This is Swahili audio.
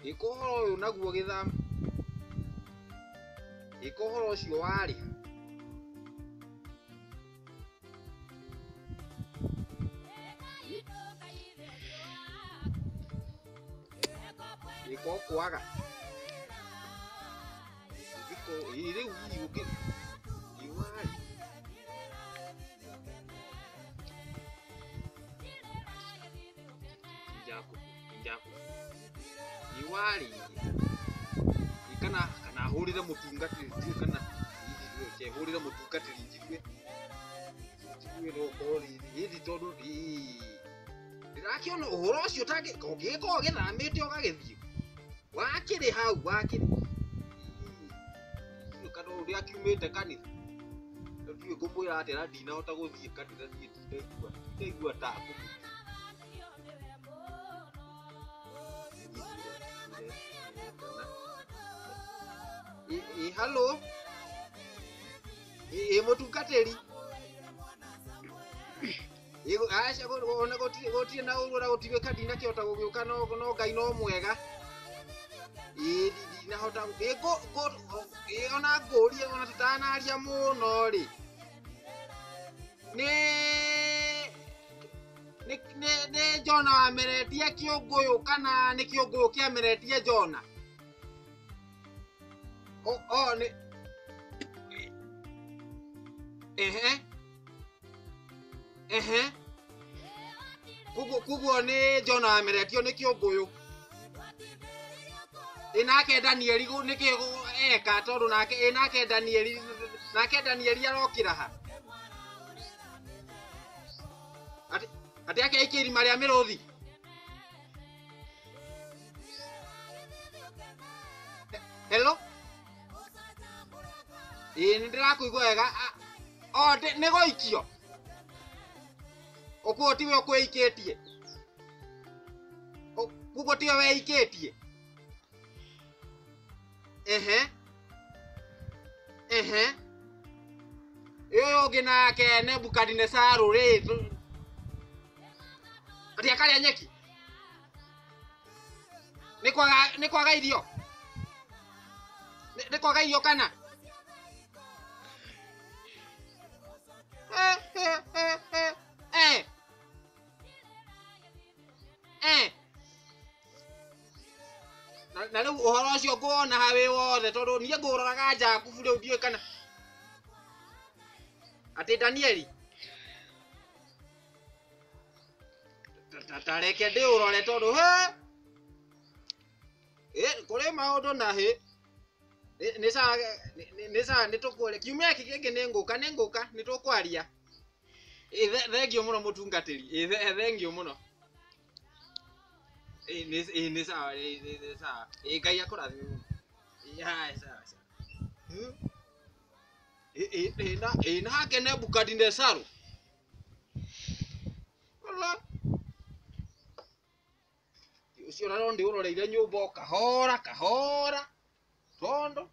ikohoro uyu naguo githama ikohoro cio wari iko kwaga iko ire uke iwari Njaku iwari kana hurira mutungatiri kana ke hurira mutungatiri njikwe no kori hithi tondu ndirakiona uhoro ucio tangi kongiko githamite ukagithio wakiri hau wakiri kana uri akiumite kanitha ndiye kumwira atira ndinahota guthie kanitha ndaigua ta hello mutungatiri acha ona gotie na urura gutiwe kadina kiota gugiuka no ngai no mwega na hota ona ngorie ona tutanaria muno ri ne Jona wameretie kiunguyu kana ni kiunguyu kiameretie Jona ni kuguo ni Jona wameretio ni kiunguyu inake Danieli niki eka tondu nake inake Danieli arokira ha ati ake ikiri maria miruthi hello ndirakuigua wega ni goikio okuo tiwe okwikitie kuguo tiwe weikitie yo gina ke Nebukadnezaru ri ati akaria nyeki ni kwaga irio kana na riu uhoro ucio nguona hawe wothe tondu nie nguroraga Jakubu riu ndiwe kana ati Danieli tareke ndi urore tondu kuri maundu na ni tukwore kiumia iki kingi ni nguka ni tukwaria thengio muno mutungatiri thengio muno ni sawa ngai akurathime muno sawa nake Nebukadnezaru ucio rero ndi uroreire nyumba kahora tondu